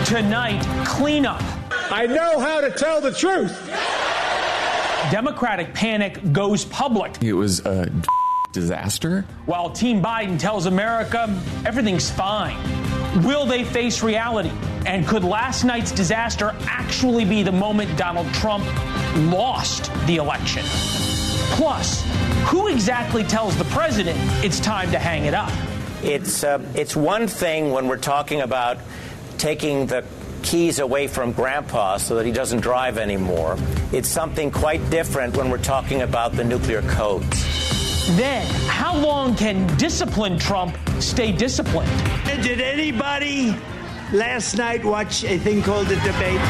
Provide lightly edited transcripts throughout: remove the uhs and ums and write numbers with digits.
Tonight, cleanup. I know how to tell the truth. Democratic panic goes public. It was a disaster. While Team Biden tells America everything's fine. Will they face reality? And could last night's disaster actually be the moment Donald Trump lost the election? Plus, who exactly tells the president it's time to hang it up? It's one thing when we're talking about taking the keys away from Grandpa so that he doesn't drive anymore. It's something quite different when we're talking about the nuclear codes. Then, how long can disciplined Trump stay disciplined? Did anybody last night watch a thing called The Debate?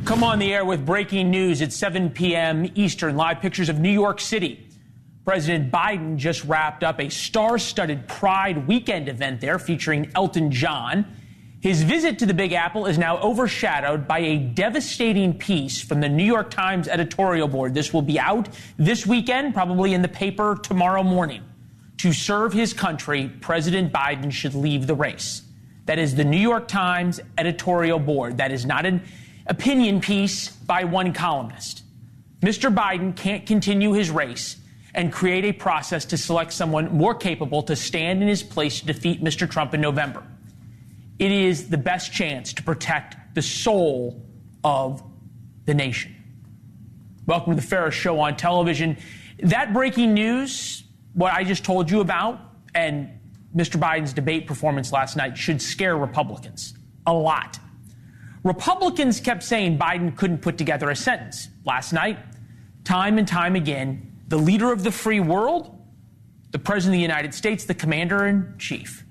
Come on the air with breaking news at 7 p.m. Eastern. Live pictures of New York City. President Biden just wrapped up a star-studded Pride weekend event there featuring Elton John. His visit to the Big Apple is now overshadowed by a devastating piece from the New York Times editorial board. This will be out this weekend, probably in the paper tomorrow morning. To serve his country, President Biden should leave the race. That is the New York Times editorial board. That is not an opinion piece by one columnist. Mr. Biden can't continue his race and create a process to select someone more capable to stand in his place to defeat Mr. Trump in November. It is the best chance to protect the soul of the nation. Welcome to the fairest show on television. That breaking news, what I just told you about, and Mr. Biden's debate performance last night should scare Republicans a lot. Republicans kept saying Biden couldn't put together a sentence. Last night, time and time again, the leader of the free world, the president of the United States, the commander-in-chief,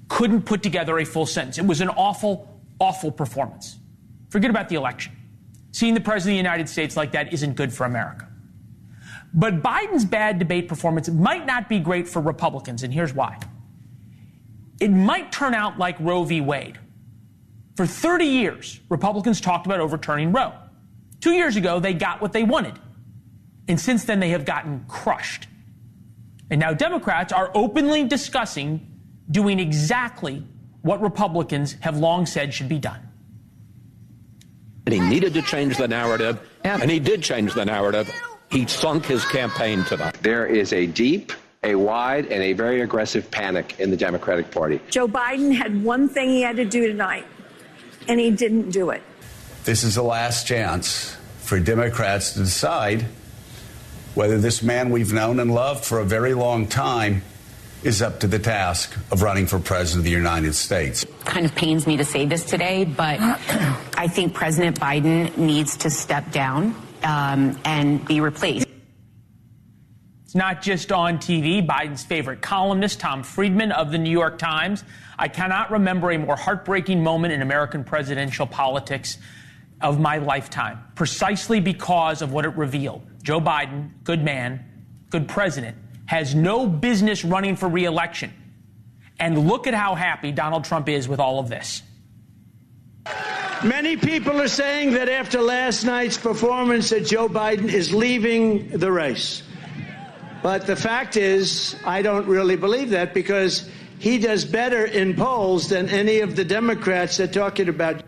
couldn't put together a full sentence. It was an awful, awful performance. Forget about the election. Seeing the president of the United States like that isn't good for America. But Biden's bad debate performance might not be great for Republicans, and here's why. It might turn out like Roe v. Wade. For 30 years, Republicans talked about overturning Roe. 2 years ago, they got what they wanted. And since then, they have gotten crushed. And now Democrats are openly discussing doing exactly what Republicans have long said should be done. And he needed to change the narrative, and he did change the narrative. He sunk his campaign tonight. There is a deep, a wide, and a very aggressive panic in the Democratic Party. Joe Biden had one thing he had to do tonight, and he didn't do it. This is the last chance for Democrats to decide whether this man we've known and loved for a very long time is up to the task of running for president of the United States. Kind of pains me to say this today, but I think President Biden needs to step down and be replaced. It's not just on TV. Biden's favorite columnist, Tom Friedman of the New York Times. I cannot remember a more heartbreaking moment in American presidential politics of my lifetime, precisely because of what it revealed. Joe Biden, good man, good president, has no business running for re-election. And look at how happy Donald Trump is with all of this. Many people are saying that after last night's performance that Joe Biden is leaving the race. But the fact is, I don't really believe that because he does better in polls than any of the Democrats they're talking about.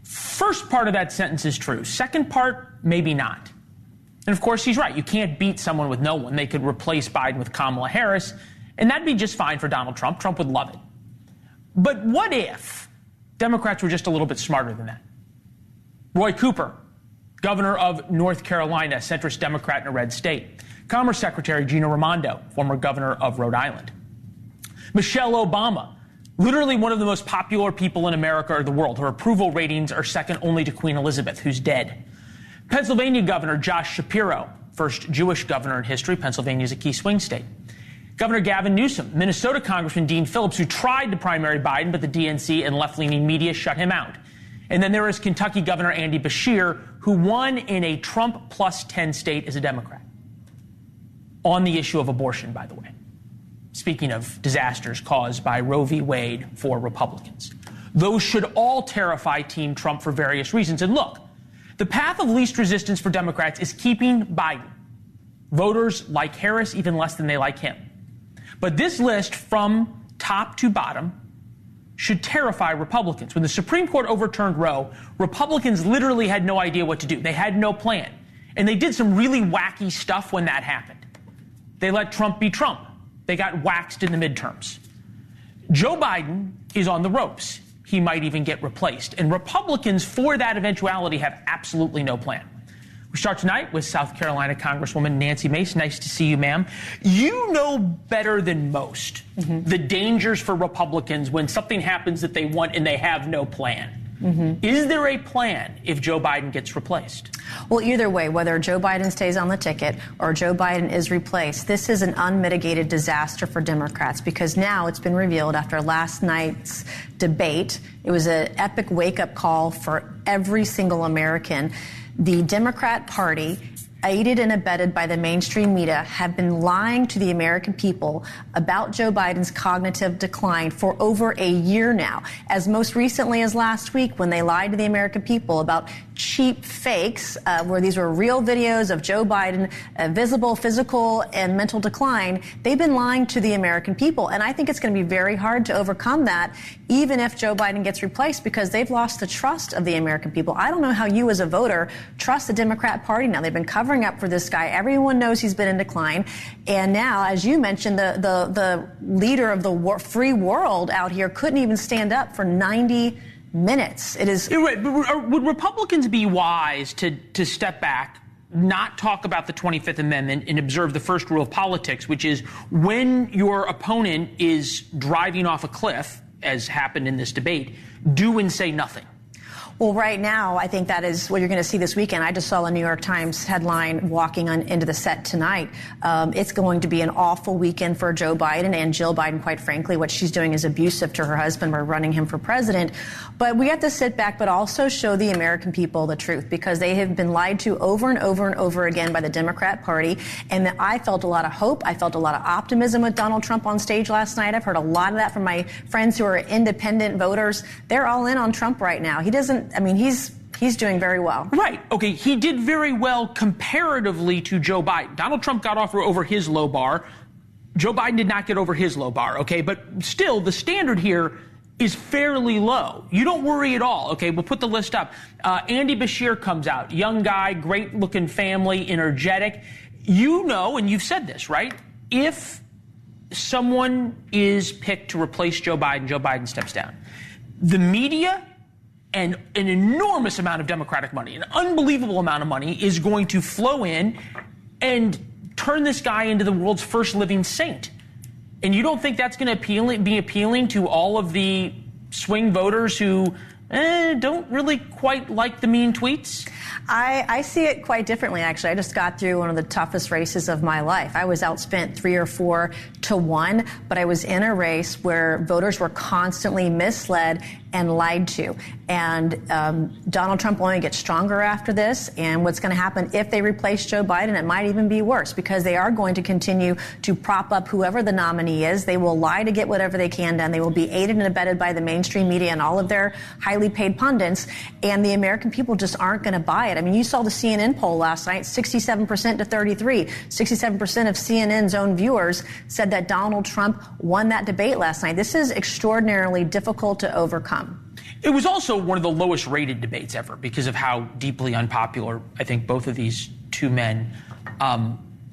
First part of that sentence is true. Second part, maybe not. And of course, he's right. You can't beat someone with no one. They could replace Biden with Kamala Harris, and that'd be just fine for Donald Trump. Trump would love it. But what if Democrats were just a little bit smarter than that? Roy Cooper, governor of North Carolina, centrist Democrat in a red state. Commerce Secretary Gina Raimondo, former governor of Rhode Island. Michelle Obama, literally one of the most popular people in America or the world. Her approval ratings are second only to Queen Elizabeth, who's dead. Pennsylvania Governor Josh Shapiro, first Jewish governor in history. Pennsylvania is a key swing state. Governor Gavin Newsom, Minnesota Congressman Dean Phillips, who tried to primary Biden, but the DNC and left-leaning media shut him out. And then there is Kentucky Governor Andy Beshear, who won in a Trump plus 10 state as a Democrat. On the issue of abortion, by the way. Speaking of disasters caused by Roe v. Wade for Republicans. Those should all terrify Team Trump for various reasons. And look, the path of least resistance for Democrats is keeping Biden. Voters like Harris even less than they like him. But this list from top to bottom should terrify Republicans. When the Supreme Court overturned Roe, Republicans literally had no idea what to do. They had no plan. And they did some really wacky stuff when that happened. They let Trump be Trump. They got waxed in the midterms. Joe Biden is on the ropes. He might even get replaced. And Republicans, for that eventuality, have absolutely no plan. We start tonight with South Carolina Congresswoman Nancy Mace. Nice to see you, ma'am. You know better than most the dangers for Republicans when something happens that they want and they have no plan. Is there a plan if Joe Biden gets replaced? Well, either way, whether Joe Biden stays on the ticket or Joe Biden is replaced, this is an unmitigated disaster for Democrats because now it's been revealed after last night's debate. It was an epic wake-up call for every single American. The Democrat Party, aided and abetted by the mainstream media, have been lying to the American people about Joe Biden's cognitive decline for over a year now, as most recently as last week when they lied to the American people about cheap fakes, where these were real videos of Joe Biden, visible physical and mental decline. They've been lying to the American people, and I think it's going to be very hard to overcome that, even if Joe Biden gets replaced, because they've lost the trust of the American people. I don't know how you as a voter trust the Democrat Party now. They've been covering up for this guy. Everyone knows he's been in decline. And now, as you mentioned, the leader of the free world out here couldn't even stand up for 90 minutes. It is. Would Republicans be wise to step back, not talk about the 25th Amendment, and observe the first rule of politics, which is when your opponent is driving off a cliff, as happened in this debate, do and say nothing? Well, right now, I think that is what you're going to see this weekend. I just saw a New York Times headline walking into the set tonight. It's going to be an awful weekend for Joe Biden and Jill Biden, quite frankly. What she's doing is abusive to her husband by running him for president. But we have to sit back, but also show the American people the truth, because they have been lied to over and over and over again by the Democrat Party. And I felt a lot of hope. I felt a lot of optimism with Donald Trump on stage last night. I've heard a lot of that from my friends who are independent voters. They're all in on Trump right now. He's doing very well. Right. Okay. He did very well comparatively to Joe Biden. Donald Trump got off over his low bar. Joe Biden did not get over his low bar. Okay. But still, the standard here is fairly low. You don't worry at all. Okay. We'll put the list up. Andy Bashir comes out. Young guy, great looking family, energetic. You know, and you've said this, right? If someone is picked to replace Joe Biden steps down. The media and an enormous amount of Democratic money, an unbelievable amount of money, is going to flow in and turn this guy into the world's first living saint. And you don't think that's going to be appealing to all of the swing voters who don't really quite like the mean tweets? I see it quite differently, actually. I just got through one of the toughest races of my life. I was outspent 3 or 4 to 1, but I was in a race where voters were constantly misled and lied to. And Donald Trump will only get stronger after this. And what's going to happen if they replace Joe Biden, it might even be worse, because they are going to continue to prop up whoever the nominee is. They will lie to get whatever they can done. They will be aided and abetted by the mainstream media and all of their highly paid pundits. And the American people just aren't going to buy it. I mean, you saw the CNN poll last night, 67% to 33. 67% of CNN's own viewers said that Donald Trump won that debate last night. This is extraordinarily difficult to overcome. It was also one of the lowest rated debates ever because of how deeply unpopular I think both of these two men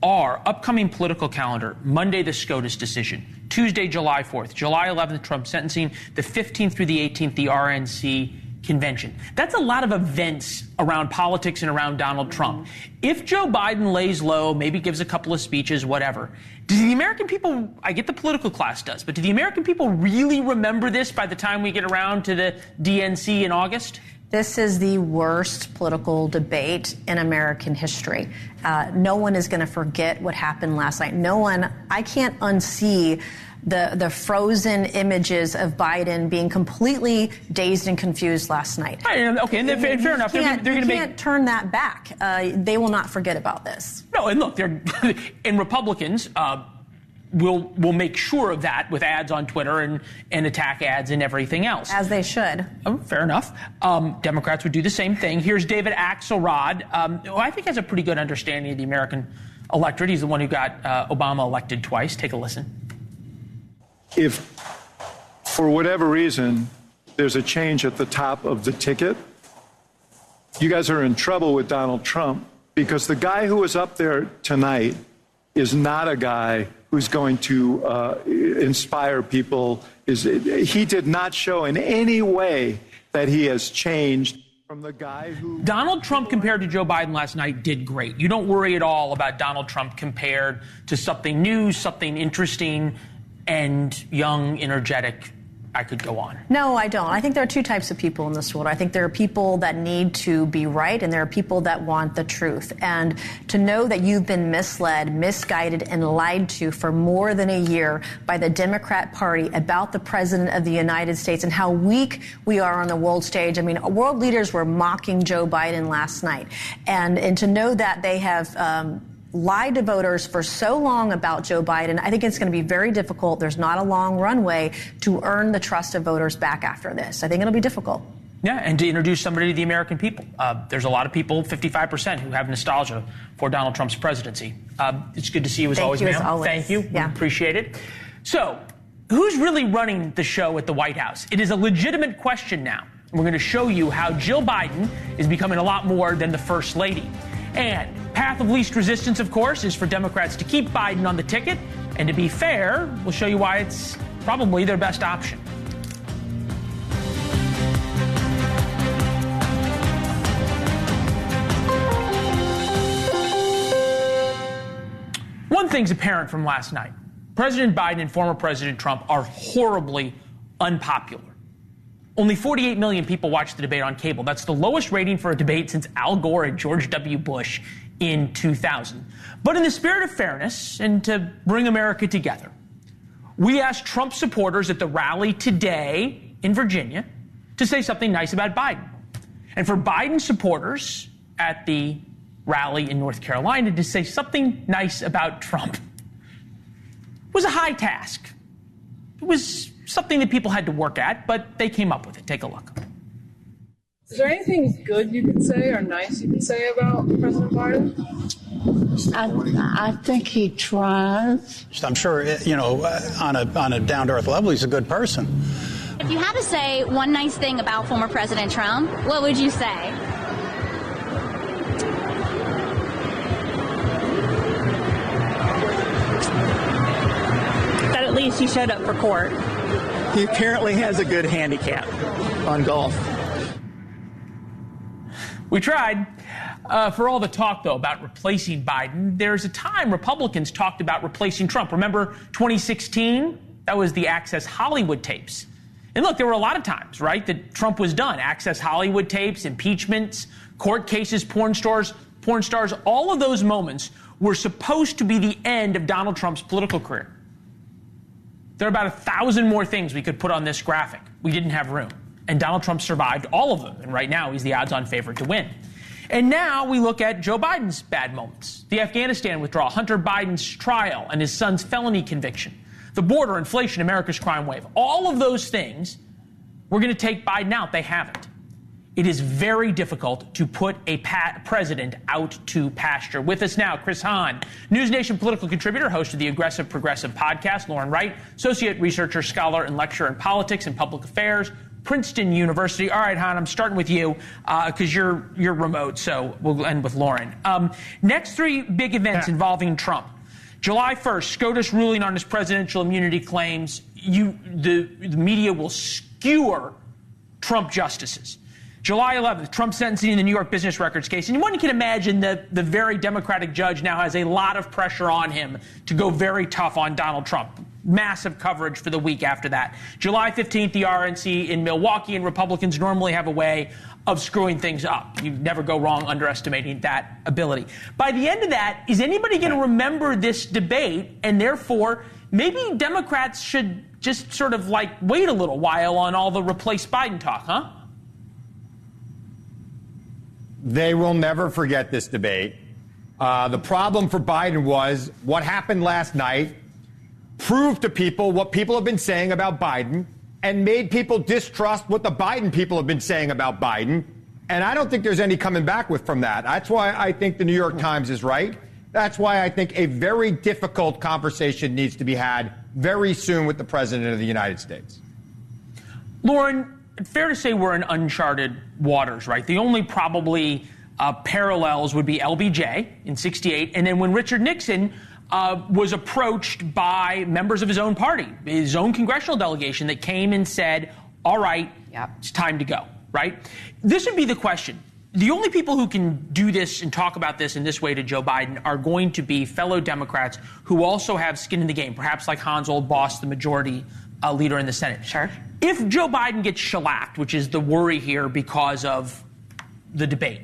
are. Upcoming political calendar: Monday, the SCOTUS decision; Tuesday, July 4th; July 11th, Trump sentencing; the 15th through the 18th, the RNC convention. That's a lot of events around politics and around Donald Trump. If Joe Biden lays low, maybe gives a couple of speeches, whatever, do the American people, I get the political class does, but do the American people really remember this by the time we get around to the DNC in August? This is the worst political debate in American history. No one is going to forget what happened last night. I can't unsee the frozen images of Biden being completely dazed and confused last night. Okay, and fair enough. You can't turn that back. They will not forget about this. No, and look, and Republicans will make sure of that with ads on Twitter and attack ads and everything else. As they should. Fair enough. Democrats would do the same thing. Here's David Axelrod, who I think has a pretty good understanding of the American electorate. He's the one who got Obama elected twice. Take a listen. if for whatever reason there's a change at the top of the ticket, you guys are in trouble with Donald Trump, because the guy who was up there tonight is not a guy who's going to inspire people. He did not show in any way that he has changed from the guy who... Donald Trump compared to Joe Biden last night did great. You don't worry at all about Donald Trump compared to something new, something interesting, and young, energetic. I could go on. No, I don't. I think there are two types of people in this world. I think there are people that need to be right, and there are people that want the truth. And to know that you've been misled, misguided, and lied to for more than a year by the Democrat Party about the President of the United States and how weak we are on the world stage. I mean, world leaders were mocking Joe Biden last night. And to know that they have lied to voters for so long about Joe Biden, I think it's going to be very difficult. There's not a long runway to earn the trust of voters back after this. I think it'll be difficult. Yeah, and to introduce somebody to the American people. There's a lot of people, 55%, who have nostalgia for Donald Trump's presidency. It's good to see you as always, ma'am. Thank you. Yeah. We appreciate it. So, who's really running the show at the White House? It is a legitimate question now. We're going to show you how Jill Biden is becoming a lot more than the First Lady. And path of least resistance, of course, is for Democrats to keep Biden on the ticket. And to be fair, we'll show you why it's probably their best option. One thing's apparent from last night. President Biden and former President Trump are horribly unpopular. Only 48 million people watched the debate on cable. That's the lowest rating for a debate since Al Gore and George W. Bush in 2000. But in the spirit of fairness and to bring America together, we asked Trump supporters at the rally today in Virginia to say something nice about Biden. And for Biden supporters at the rally in North Carolina to say something nice about Trump was a high task. It was something that people had to work at, but they came up with it. Take a look. Is there anything good you could say or nice you could say about President Biden? I think he tries. I'm sure, on a down-to-earth level, he's a good person. If you had to say one nice thing about former President Trump, what would you say? That at least he showed up for court. He apparently has a good handicap on golf. We tried. For all the talk, though, about replacing Biden, there's a time Republicans talked about replacing Trump. Remember 2016? That was the Access Hollywood tapes. And look, there were a lot of times, right, that Trump was done. Access Hollywood tapes, impeachments, court cases, porn stars. All of those moments were supposed to be the end of Donald Trump's political career. There are about 1,000 more things we could put on this graphic. We didn't have room. And Donald Trump survived all of them. And right now, he's the odds-on favorite to win. And now we look at Joe Biden's bad moments. The Afghanistan withdrawal, Hunter Biden's trial and his son's felony conviction, the border, inflation, America's crime wave. All of those things, we're going to take Biden out. They haven't. It is very difficult to put a president out to pasture. With us now, Chris Hahn, NewsNation political contributor, host of the Aggressive Progressive podcast. Lauren Wright, associate researcher, scholar, and lecturer in politics and public affairs, Princeton University. All right, Hahn, I'm starting with you because you're remote, so we'll end with Lauren. Next three big events involving Trump. July 1st, SCOTUS ruling on his presidential immunity claims. The media will skewer Trump justices. July 11th, Trump sentencing in the New York business records case. And one can imagine that the very Democratic judge now has a lot of pressure on him to go very tough on Donald Trump. Massive coverage for the week after that. July 15th, the RNC in Milwaukee, and Republicans normally have a way of screwing things up. You never go wrong underestimating that ability. By the end of that, is anybody going to remember this debate? And therefore, maybe Democrats should just sort of wait a little while on all the replace Biden talk, huh? They will never forget this debate. The problem for Biden was what happened last night proved to people what people have been saying about Biden and made people distrust what the Biden people have been saying about Biden. And I don't think there's any coming back from that. That's why I think the New York Times is right. That's why I think a very difficult conversation needs to be had very soon with the President of the United States. Lauren, fair to say we're in uncharted waters, right? The only probably parallels would be LBJ in 68, and then when Richard Nixon was approached by members of his own party, his own congressional delegation that came and said, all right, it's time to go, right? This would be the question. The only people who can do this and talk about this in this way to Joe Biden are going to be fellow Democrats who also have skin in the game, perhaps like Hans' old boss, the majority leader in the Senate. Sure. If Joe Biden gets shellacked, which is the worry here because of the debate,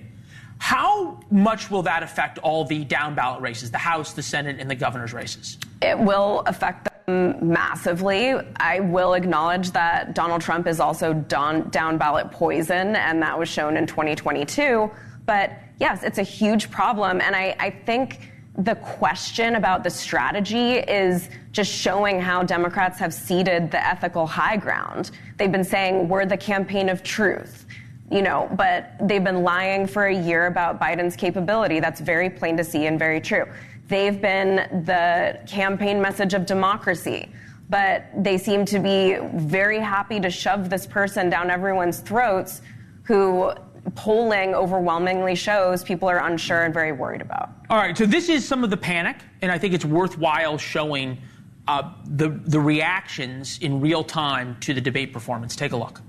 how much will that affect all the down-ballot races, the House, the Senate, and the governor's races? It will affect them massively. I will acknowledge that Donald Trump is also down-ballot poison, and that was shown in 2022. But yes, it's a huge problem, and I think the question about the strategy is just showing how Democrats have ceded the ethical high ground. They've been saying we're the campaign of truth, but they've been lying for a year about Biden's capability. That's very plain to see and very true. They've been the campaign message of democracy, but they seem to be very happy to shove this person down everyone's throats who polling overwhelmingly shows people are unsure and very worried about. All right, so this is some of the panic, and I think it's worthwhile showing the reactions in real time to the debate performance. Take a look.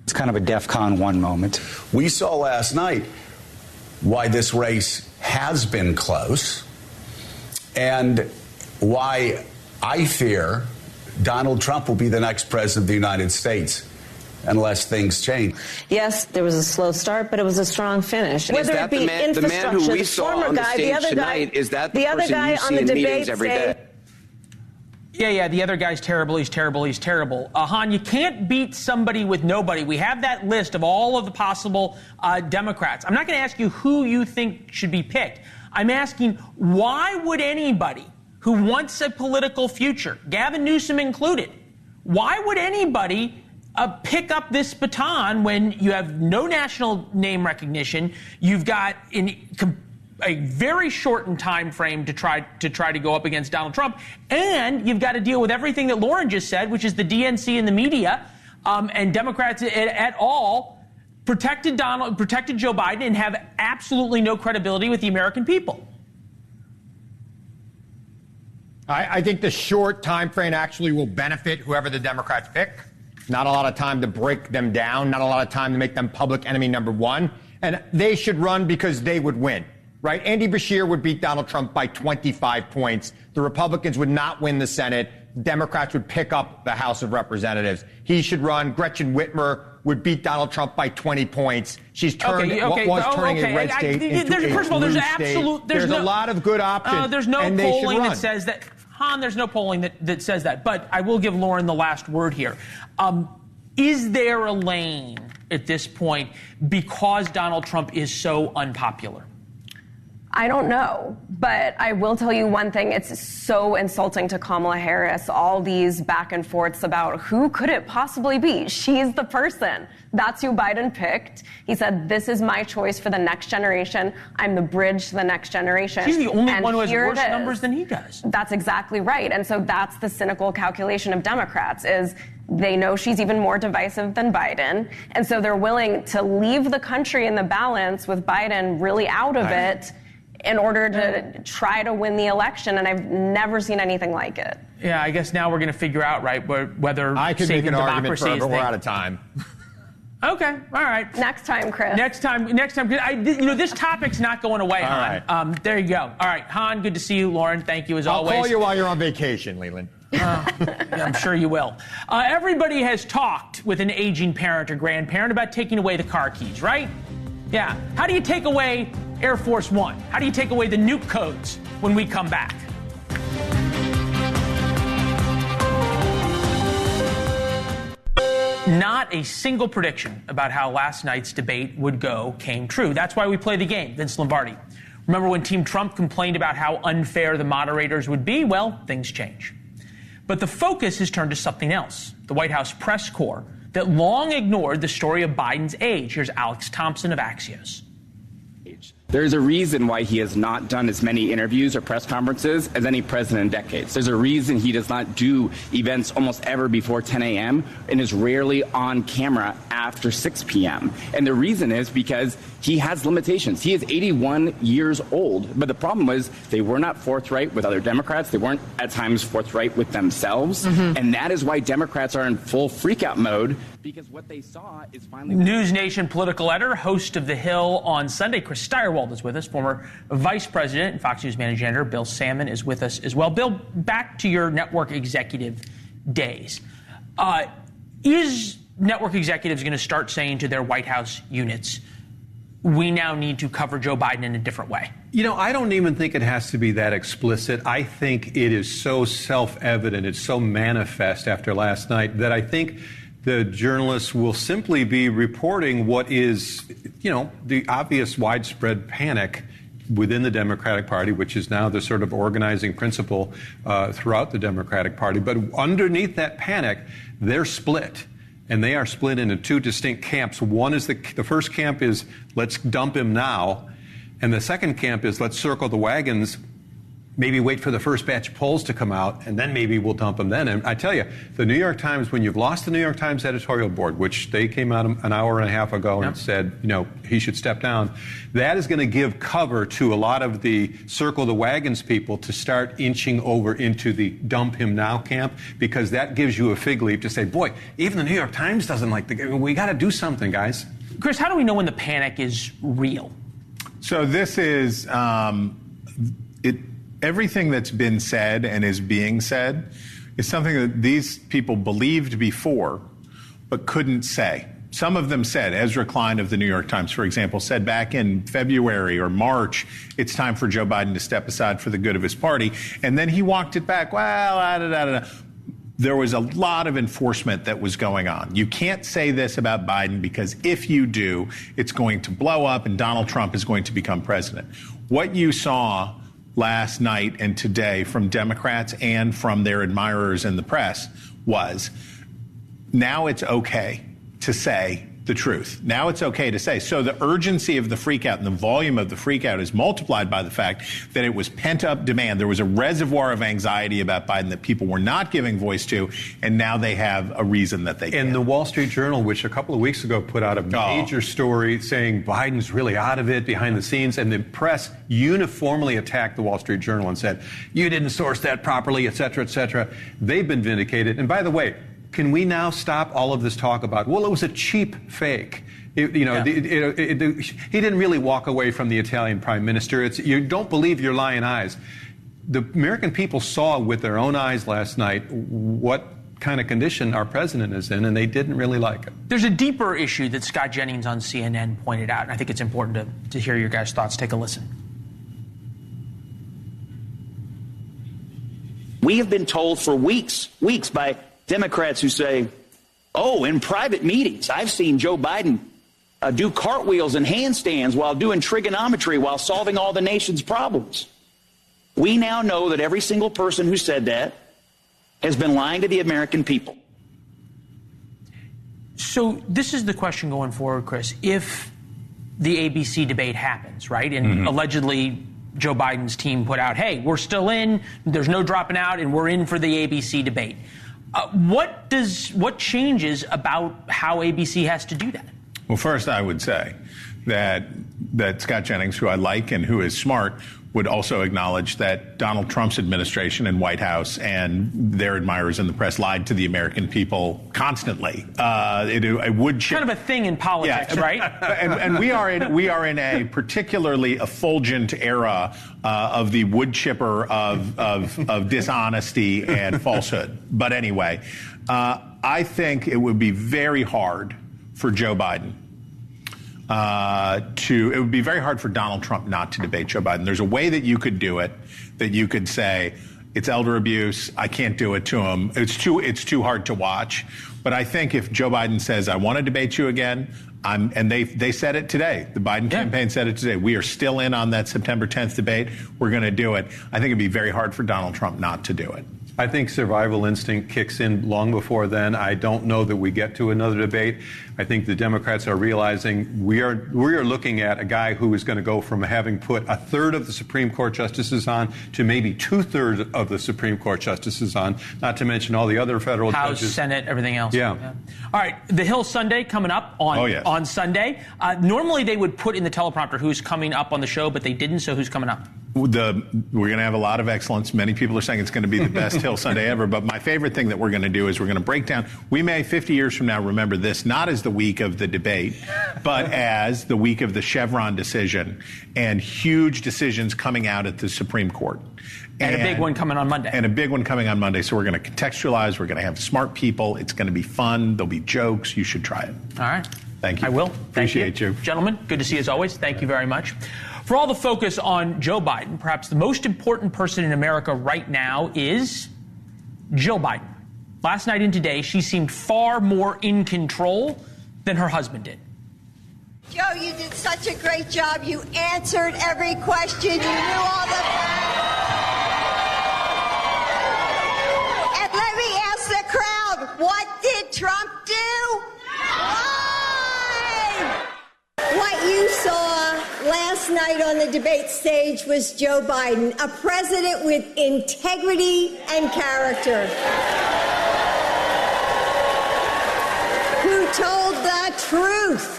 It's kind of a DEFCON 1 moment. We saw last night why this race has been close and why I fear Donald Trump will be the next president of the United States unless things change. Yes, there was a slow start, but it was a strong finish. Whether it be infrastructure, the man who we saw on the stage tonight, is that the other guy on the debate every day? Yeah, the other guy's terrible, he's terrible. Han, you can't beat somebody with nobody. We have that list of all of the possible Democrats. I'm not going to ask you who you think should be picked. I'm asking, why would anybody who wants a political future, Gavin Newsom included, why would anybody pick up this baton when you have no national name recognition, you've got a very shortened time frame to try to go up against Donald Trump, and you've got to deal with everything that Lauren just said, which is the DNC and the media, and Democrats at all protected Joe Biden and have absolutely no credibility with the American people. I think the short time frame actually will benefit whoever the Democrats pick. Not a lot of time to break them down, not a lot of time to make them public enemy number one. And they should run because they would win, right? Andy Beshear would beat Donald Trump by 25 points. The Republicans would not win the Senate. Democrats would pick up the House of Representatives. He should run. Gretchen Whitmer would beat Donald Trump by 20 points. She's turned what was turning a red state into a blue state. There's a lot of good options. There's no polling that says that. Han, there's no polling that says that. But I will give Lauren the last word here. Is there a lane at this point because Donald Trump is so unpopular? I don't know, but I will tell you one thing. It's so insulting to Kamala Harris, all these back and forths about who could it possibly be? She's the person. That's who Biden picked. He said, this is my choice for the next generation. I'm the bridge to the next generation. She's the only one who has worse numbers than he does. That's exactly right. And so that's the cynical calculation of Democrats is they know she's even more divisive than Biden. And so they're willing to leave the country in the balance with Biden really out of it in order to try to win the election, and I've never seen anything like it. Yeah, I guess now we're going to figure out, right, whether I can make an argument forever. We're out of time. Okay, all right. Next time, Chris. Next time. This topic's not going away, all Han. Right. There you go. All right, Han, good to see you. Lauren, thank you as always. I'll call you while you're on vacation, Leland. I'm sure you will. Everybody has talked with an aging parent or grandparent about taking away the car keys, right? Yeah. How do you take away Air Force One? How do you take away the nuke codes when we come back? Not a single prediction about how last night's debate would go came true. That's why we play the game, Vince Lombardi. Remember when Team Trump complained about how unfair the moderators would be? Well, things change. But the focus has turned to something else. The White House press corps that long ignored the story of Biden's age. Here's Alex Thompson of Axios. There's a reason why he has not done as many interviews or press conferences as any president in decades. There's a reason he does not do events almost ever before 10 a.m. and is rarely on camera after 6 p.m. And the reason is because he has limitations. He is 81 years old. But the problem was they were not forthright with other Democrats. They weren't at times forthright with themselves. And that is why Democrats are in full freakout mode, because what they saw is finally... NewsNation political editor, host of The Hill on Sunday, Chris Steyerwald is with us. Former vice president and Fox News managing editor Bill Salmon is with us as well. Bill, back to your network executive days. Is network executives going to start saying to their White House units, we now need to cover Joe Biden in a different way? You know, I don't even think it has to be that explicit. I think it is so self-evident, it's so manifest after last night that I think the journalists will simply be reporting what is, you know, the obvious widespread panic within the Democratic Party, which is now the sort of organizing principle throughout the Democratic Party. But underneath that panic, they're split. And they are split into two distinct camps. One is the first camp is let's dump him now. And the second camp is let's circle the wagons, maybe wait for the first batch of polls to come out, and then maybe we'll dump him then. And I tell you, the New York Times, when you've lost the New York Times editorial board, which they came out an hour and a half ago and said, you know, he should step down, that is going to give cover to a lot of the circle the wagons people to start inching over into the dump him now camp, because that gives you a fig leaf to say, boy, even the New York Times doesn't like we got to do something, guys. Chris, how do we know when the panic is real? So this is everything that's been said and is being said is something that these people believed before but couldn't say. Some of them said, Ezra Klein of the New York Times, for example, said back in February or March, it's time for Joe Biden to step aside for the good of his party. And then he walked it back. Well, there was a lot of enforcement that was going on. You can't say this about Biden because if you do, it's going to blow up and Donald Trump is going to become president. What you saw last night and today from Democrats and from their admirers in the press was now it's okay to say the truth. Now it's okay to say. So the urgency of the freakout and the volume of the freakout is multiplied by the fact that it was pent-up demand. There was a reservoir of anxiety about Biden that people were not giving voice to, and now they have a reason that they can. And the Wall Street Journal, which a couple of weeks ago put out a major story saying Biden's really out of it behind the scenes, and the press uniformly attacked the Wall Street Journal and said, you didn't source that properly, et cetera, et cetera. They've been vindicated. And by the way, can we now stop all of this talk about, well, it was a cheap fake? He didn't really walk away from the Italian prime minister. You don't believe your lying eyes. The American people saw with their own eyes last night what kind of condition our president is in, and they didn't really like it. There's a deeper issue that Scott Jennings on CNN pointed out, and I think it's important to hear your guys' thoughts. Take a listen. We have been told for weeks by Democrats who say, oh, in private meetings, I've seen Joe Biden do cartwheels and handstands while doing trigonometry while solving all the nation's problems. We now know that every single person who said that has been lying to the American people. So this is the question going forward, Chris. If the ABC debate happens, right, and allegedly Joe Biden's team put out, hey, we're still in, there's no dropping out, and we're in for the ABC debate. What changes about how ABC has to do that? Well, first, I would say that Scott Jennings, who I like and who is smart, would also acknowledge that Donald Trump's administration and White House and their admirers in the press lied to the American people constantly. It would kind of a thing in politics, right? and we are in a particularly effulgent era of the wood chipper of dishonesty and falsehood. But anyway, I think it would be very hard for Joe Biden. It would be very hard for Donald Trump not to debate Joe Biden. There's a way that you could do it, that you could say, it's elder abuse, I can't do it to him, it's too hard to watch. But I think if Joe Biden says, I want to debate you again, and they said it today, the Biden campaign said it today, we are still in on that September 10th debate, we're going to do it. I think it'd be very hard for Donald Trump not to do it. I think survival instinct kicks in long before then. I don't know that we get to another debate. I think the Democrats are realizing we are looking at a guy who is going to go from having put a third of the Supreme Court justices on to maybe 2/3 of the Supreme Court justices on, not to mention all the other federal House, judges. Senate, everything else. Yeah. All right, the Hill Sunday coming up on Sunday. Normally they would put in the teleprompter who's coming up on the show, but they didn't, so who's coming up? We're going to have a lot of excellence. Many people are saying it's going to be the best Hill Sunday ever. But my favorite thing that we're going to do is we're going to break down. We may 50 years from now remember this not as the week of the debate, but as the week of the Chevron decision and huge decisions coming out at the Supreme Court. And a big one coming on Monday. And a big one coming on Monday. So we're going to contextualize. We're going to have smart people. It's going to be fun. There'll be jokes. You should try it. All right. Thank you. I will. Appreciate you. Gentlemen, good to see you as always. Thank you very much. For all the focus on Joe Biden, perhaps the most important person in America right now is Jill Biden. Last night and today, she seemed far more in control than her husband did. Joe, you did such a great job. You answered every question. You knew all the... And let me ask the crowd, what did Trump do? What you saw last night on the debate stage was Joe Biden, a president with integrity and character, who told the truth.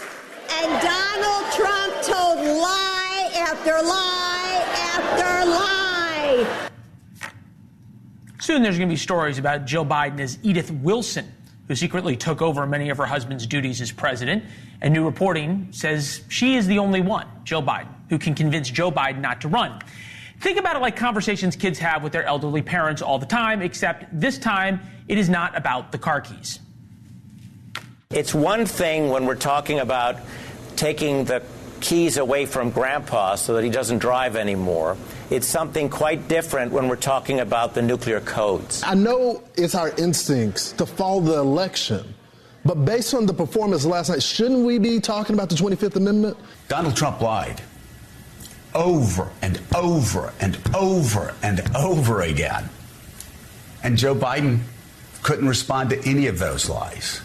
And Donald Trump told lie after lie after lie. Soon there's going to be stories about Jill Biden as Edith Wilson, who secretly took over many of her husband's duties as president. And new reporting says she is the only one, Jill Biden, who can convince Joe Biden not to run. Think about it like conversations kids have with their elderly parents all the time, except this time it is not about the car keys. It's one thing when we're talking about taking the keys away from Grandpa so that he doesn't drive anymore. It's something quite different when we're talking about the nuclear codes. I know it's our instincts to follow the election, but based on the performance last night, shouldn't we be talking about the 25th Amendment? Donald Trump lied over and over and over and over again. And Joe Biden couldn't respond to any of those lies.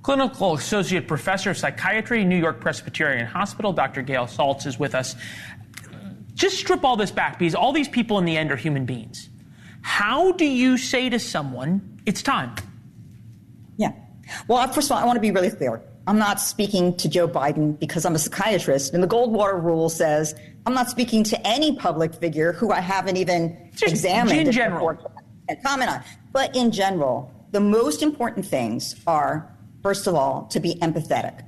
Clinical Associate Professor of Psychiatry, New York Presbyterian Hospital, Dr. Gail Saltz is with us. Just strip all this back, because all these people in the end are human beings. How do you say to someone, it's time? Yeah. Well, first of all, I want to be really clear. I'm not speaking to Joe Biden because I'm a psychiatrist, and the Goldwater rule says I'm not speaking to any public figure who I haven't even examined. In general. And comment on. But in general, the most important things are, first of all, to be empathetic,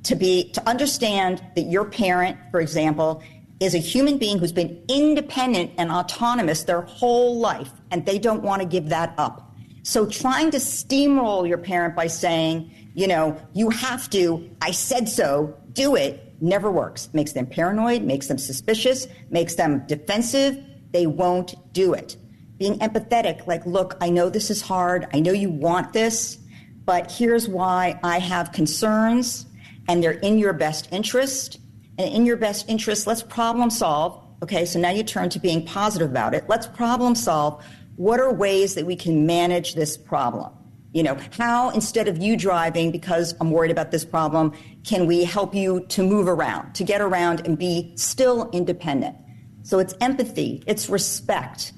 to understand that your parent, for example, is a human being who's been independent and autonomous their whole life, and they don't want to give that up. So trying to steamroll your parent by saying, you know, you have to, I said so, do it, never works. Makes them paranoid, makes them suspicious, makes them defensive. They won't do it. Being empathetic, like, look, I know this is hard. I know you want this, but here's why I have concerns, and they're in your best interest. And in your best interest, let's problem solve. Okay, so now you turn to being positive about it. Let's problem solve. What are ways that we can manage this problem? You know, how, instead of you driving because I'm worried about this problem, can we help you to move around, to get around and be still independent? So it's empathy, it's respect,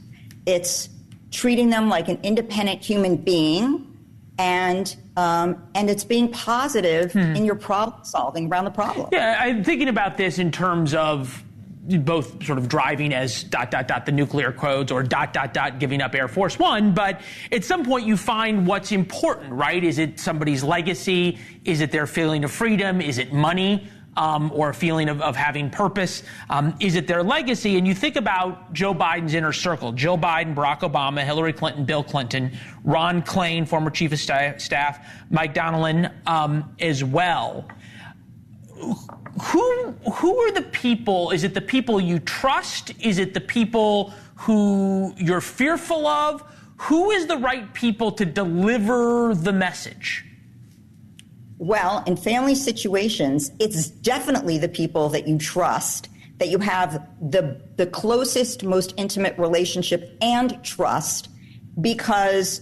it's treating them like an independent human being, and it's being positive in your problem solving around the problem. Yeah, I'm thinking about this in terms of both sort of driving as ... the nuclear codes or ... giving up Air Force One. But at some point you find what's important, right? Is it somebody's legacy? Is it their feeling of freedom? Is it money? Or a feeling of having purpose? Is it their legacy? And you think about Joe Biden's inner circle. Joe Biden, Barack Obama, Hillary Clinton, Bill Clinton, Ron Klain, former chief of staff, Mike Donilon as well. Who are the people? Is it the people you trust? Is it the people who you're fearful of? Who is the right people to deliver the message? Well, in family situations, it's definitely the people that you trust, that you have the closest, most intimate relationship and trust. because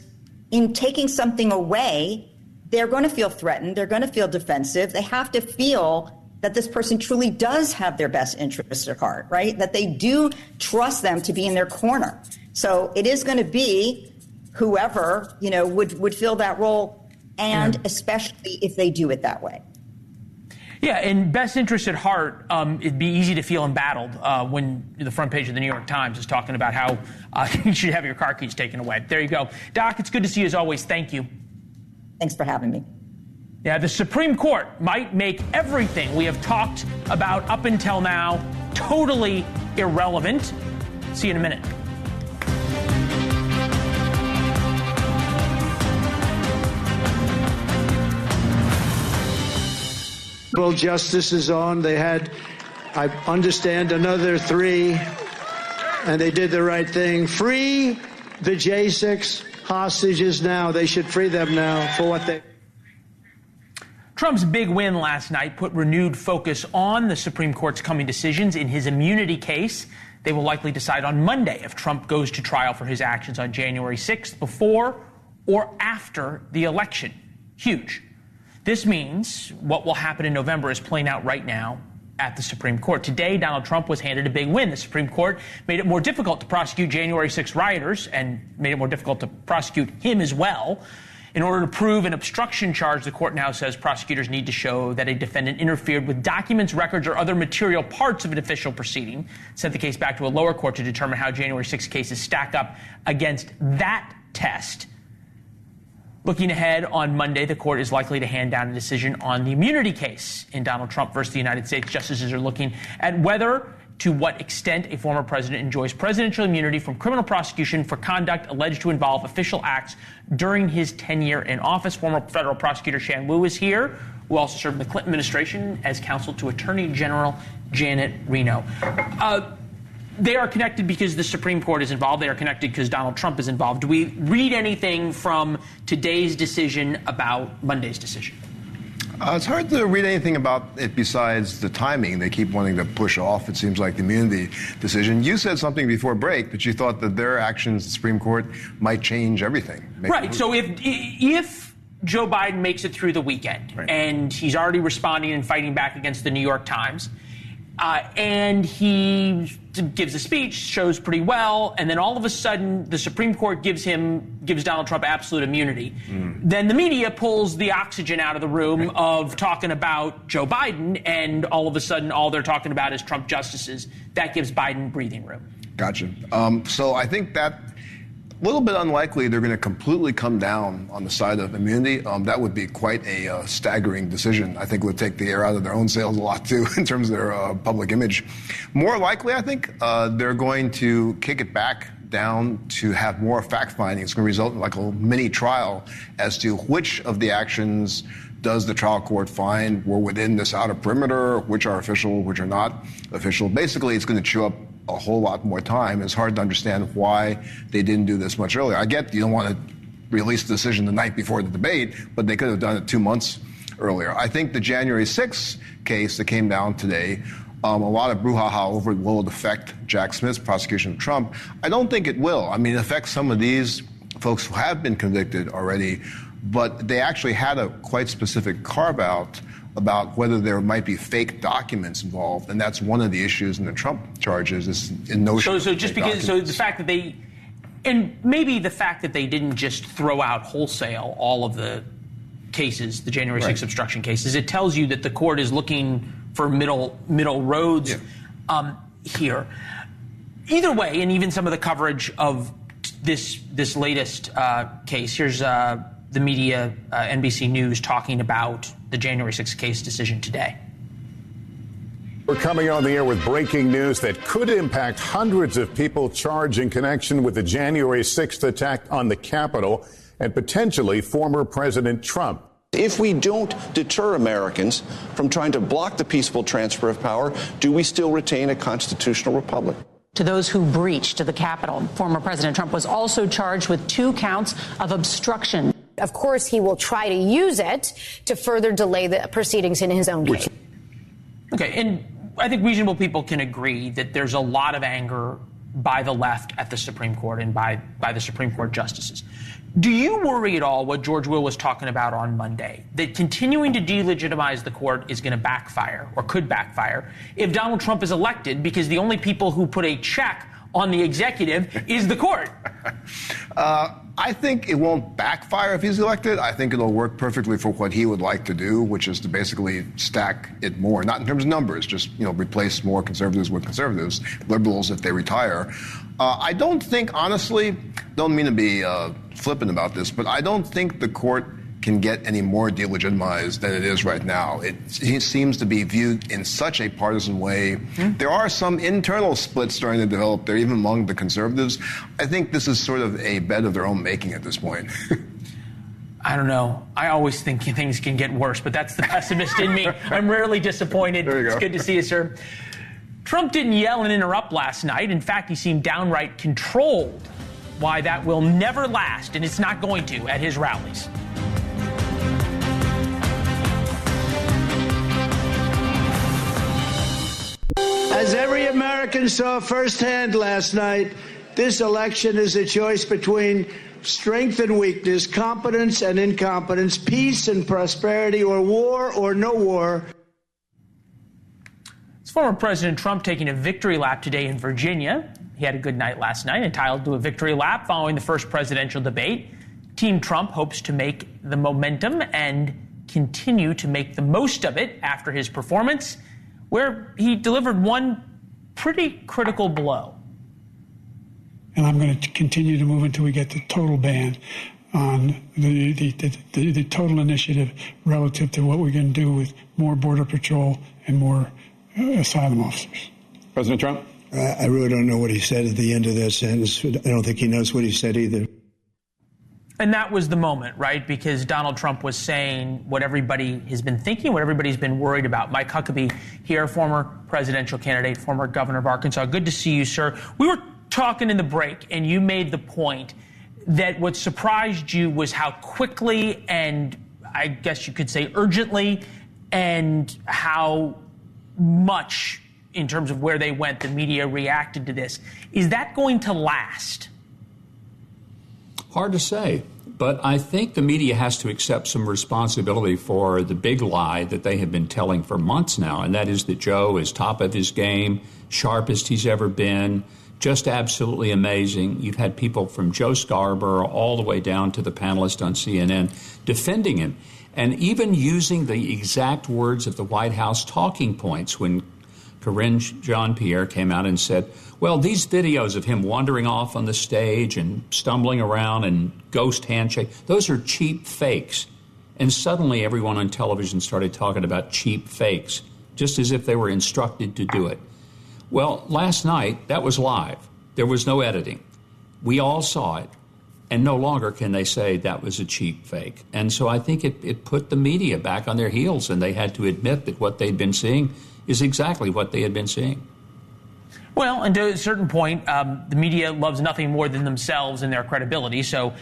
in taking something away, they're going to feel threatened. They're going to feel defensive. They have to feel that this person truly does have their best interests at heart, right? That they do trust them to be in their corner. So it is going to be whoever, would fill that role, and especially if they do it that way. Yeah, and best interest at heart, it'd be easy to feel embattled when the front page of the New York Times is talking about how you should have your car keys taken away. There you go. Doc, it's good to see you as always. Thank you. Thanks for having me. Yeah, the Supreme Court might make everything we have talked about up until now totally irrelevant. See you in a minute. Both justices on. They had, I understand, another 3, and they did the right thing. Free the J6 hostages now. They should free them now for what they... Trump's big win last night put renewed focus on the Supreme Court's coming decisions in his immunity case. They will likely decide on Monday if Trump goes to trial for his actions on January 6th, before or after the election. Huge. This means what will happen in November is playing out right now at the Supreme Court. Today, Donald Trump was handed a big win. The Supreme Court made it more difficult to prosecute January 6 rioters and made it more difficult to prosecute him as well. In order to prove an obstruction charge, the court now says prosecutors need to show that a defendant interfered with documents, records, or other material parts of an official proceeding, sent the case back to a lower court to determine how January 6 cases stack up against that test. Looking ahead, on Monday, the court is likely to hand down a decision on the immunity case in Donald Trump versus the United States. Justices are looking at whether, to what extent, a former president enjoys presidential immunity from criminal prosecution for conduct alleged to involve official acts during his tenure in office. Former federal prosecutor Shan Wu is here, who also served in the Clinton administration as counsel to Attorney General Janet Reno. They are connected because the Supreme Court is involved. They are connected because Donald Trump is involved. Do we read anything from today's decision about Monday's decision? It's hard to read anything about it besides the timing. They keep wanting to push off, it seems like, the immunity decision. You said something before break that you thought that their actions, the Supreme Court, might change everything. Right. So if Joe Biden makes it through the weekend, and he's already responding and fighting back against the New York Times, and he gives a speech, shows pretty well, and then all of a sudden the Supreme Court gives Donald Trump absolute immunity. Then the media pulls the oxygen out of the room of talking about Joe Biden, and all of a sudden all they're talking about is Trump justices. That gives Biden breathing room. Gotcha. So I think that a little bit unlikely they're going to completely come down on the side of immunity. That would be quite a staggering decision. I think it would take the air out of their own sails a lot, too, in terms of their public image. More likely, I think, they're going to kick it back down to have more fact-finding. It's going to result in like a mini trial as to which of the actions does the trial court find were within this outer perimeter, which are official, which are not official. Basically, it's going to chew up a whole lot more time. It's hard to understand why they didn't do this much earlier. I get you don't want to release the decision the night before the debate, but they could have done it 2 months earlier. I think the January 6th case that came down today, a lot of brouhaha over will it affect Jack Smith's prosecution of Trump. I don't think it will. I mean, it affects some of these folks who have been convicted already, but they actually had a quite specific carve-out about whether there might be fake documents involved, and that's one of the issues in the Trump charges. Is in notion. So just because, so the fact that they, and maybe the fact that they didn't just throw out wholesale all of the cases, the January 6th obstruction cases, it tells you that the court is looking for middle roads here. Either way, and even some of the coverage of this latest case. Here's the media, NBC News, talking about the January 6th case decision today. We're coming on the air with breaking news that could impact hundreds of people charged in connection with the January 6th attack on the Capitol and potentially former President Trump. If we don't deter Americans from trying to block the peaceful transfer of power, do we still retain a constitutional republic? To those who breached the Capitol, former President Trump was also charged with 2 counts of obstruction. Of course, he will try to use it to further delay the proceedings in his own case. Okay, and I think reasonable people can agree that there's a lot of anger by the left at the Supreme Court and by the Supreme Court justices. Do you worry at all what George Will was talking about on Monday, that continuing to delegitimize the court is going to backfire or could backfire if Donald Trump is elected, because the only people who put a check on the executive is the court? I think it won't backfire if he's elected. I think it'll work perfectly for what he would like to do, which is to basically stack it more, not in terms of numbers, just, replace more conservatives with conservatives, liberals if they retire. I don't think, honestly, don't mean to be flippant about this, but I don't think the court can get any more delegitimized than it is right now. It seems to be viewed in such a partisan way. There are some internal splits starting to develop there, even among the conservatives. I think this is sort of a bed of their own making at this point. I don't know. I always think things can get worse, but that's the pessimist in me. I'm rarely disappointed. There you go. It's good to see you, sir. Trump didn't yell and interrupt last night. In fact, he seemed downright controlled. Why that will never last, and it's not going to at his rallies. As every American saw firsthand last night, this election is a choice between strength and weakness, competence and incompetence, peace and prosperity, or war or no war. It's former President Trump taking a victory lap today in Virginia. He had a good night last night, entitled to a victory lap following the first presidential debate. Team Trump hopes to make the momentum and continue to make the most of it after his performance, where he delivered one pretty critical blow. And I'm going to continue to move until we get the total ban on the total initiative relative to what we're going to do with more Border Patrol and more asylum officers. President Trump? I really don't know what he said at the end of that sentence. I don't think he knows what he said either. And that was the moment, right? Because Donald Trump was saying what everybody has been thinking, what everybody's been worried about. Mike Huckabee here, former presidential candidate, former governor of Arkansas. Good to see you, sir. We were talking in the break, and you made the point that what surprised you was how quickly and I guess you could say urgently, and how much in terms of where they went, the media reacted to this. Is that going to last? Hard to say, but I think the media has to accept some responsibility for the big lie that they have been telling for months now, and that is that Joe is top of his game, sharpest he's ever been, just absolutely amazing. You've had people from Joe Scarborough all the way down to the panelist on CNN defending him, and even using the exact words of the White House talking points when Karine Jean-Pierre came out and said, well, these videos of him wandering off on the stage and stumbling around and ghost handshake, those are cheap fakes. And suddenly everyone on television started talking about cheap fakes, just as if they were instructed to do it. Well, last night, that was live. There was no editing. We all saw it. And no longer can they say that was a cheap fake. And so I think it put the media back on their heels, and they had to admit that what they'd been seeing is exactly what they had been seeing. Well, and to a certain point, the media loves nothing more than themselves and their credibility. So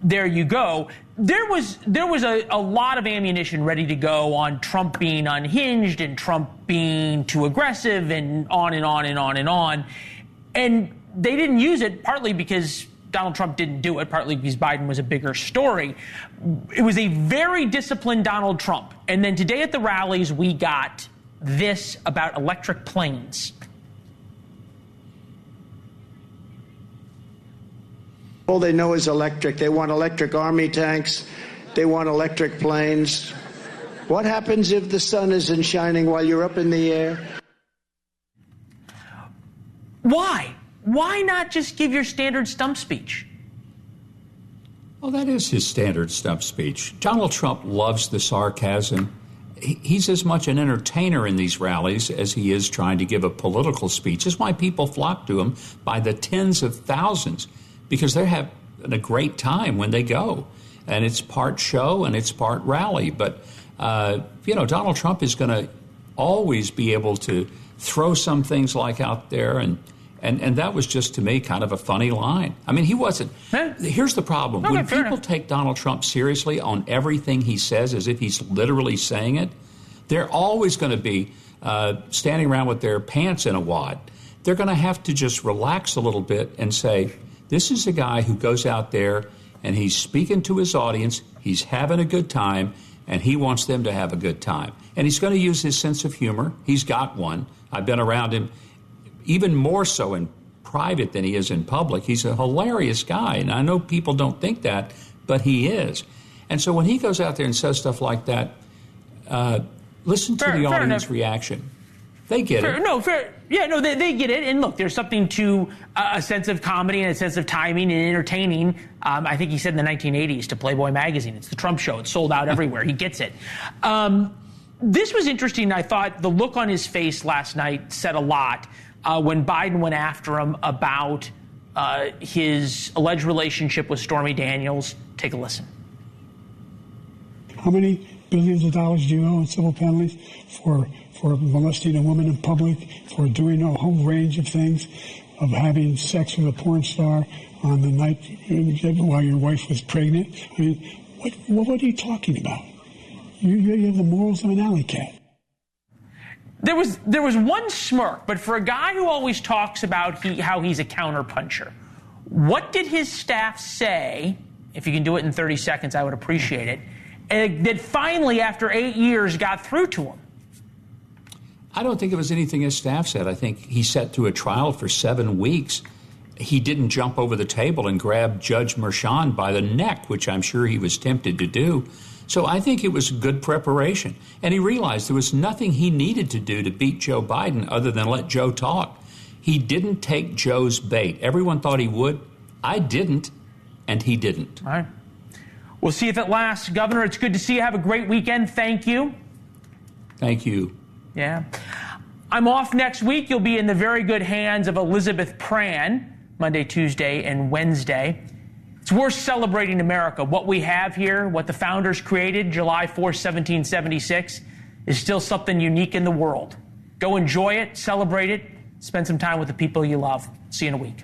there you go. There was a lot of ammunition ready to go on Trump being unhinged and Trump being too aggressive and on and on and on and on. And they didn't use it partly because Donald Trump didn't do it, partly because Biden was a bigger story. It was a very disciplined Donald Trump. And then today at the rallies, we got this about electric planes. All they know is electric. They want electric army tanks. They want electric planes. What happens if the sun isn't shining while you're up in the air? Why? Why not just give your standard stump speech? Well, that is his standard stump speech. Donald Trump loves the sarcasm. He's as much an entertainer in these rallies as he is trying to give a political speech. That's why people flock to him by the tens of thousands, because they're having a great time when they go. And it's part show and it's part rally. But, Donald Trump is going to always be able to throw some things like out there. And that was just, to me, kind of a funny line. I mean, he wasn't. Here's the problem. Okay, when people take Donald Trump seriously on everything he says as if he's literally saying it, they're always going to be standing around with their pants in a wad. they're going to have to just relax a little bit and say, this is a guy who goes out there and he's speaking to his audience, he's having a good time, and he wants them to have a good time. And he's going to use his sense of humor. He's got one. I've been around him even more so in private than he is in public. He's a hilarious guy, and I know people don't think that, but he is. And so when he goes out there and says stuff like that, listen to the audience reaction. They get it. They get it. And look, there's something to a sense of comedy and a sense of timing and entertaining. I think he said in the 1980s to Playboy magazine, it's the Trump show. It's sold out everywhere. He gets it. This was interesting. I thought the look on his face last night said a lot when Biden went after him about his alleged relationship with Stormy Daniels. Take a listen. How many billions of dollars do you owe in civil penalties for molesting a woman in public, for doing a whole range of things, of having sex with a porn star on the night while your wife was pregnant? I mean, what are you talking about? You have the morals of an alley cat. There was one smirk, but for a guy who always talks about how he's a counterpuncher, what did his staff say? If you can do it in 30 seconds, I would appreciate it. That finally, after 8 years, got through to him. I don't think it was anything his staff said. I think he sat through a trial for 7 weeks. He didn't jump over the table and grab Judge Merchan by the neck, which I'm sure he was tempted to do. So I think it was good preparation. And he realized there was nothing he needed to do to beat Joe Biden other than let Joe talk. He didn't take Joe's bait. Everyone thought he would. I didn't, and he didn't. All right. We'll see if it lasts. Governor, it's good to see you. Have a great weekend. Thank you. Thank you. Yeah. I'm off next week. You'll be in the very good hands of Elizabeth Pran, Monday, Tuesday, and Wednesday. It's worth celebrating America. What we have here, what the founders created, July 4th, 1776, is still something unique in the world. Go enjoy it, celebrate it, spend some time with the people you love. See you in a week.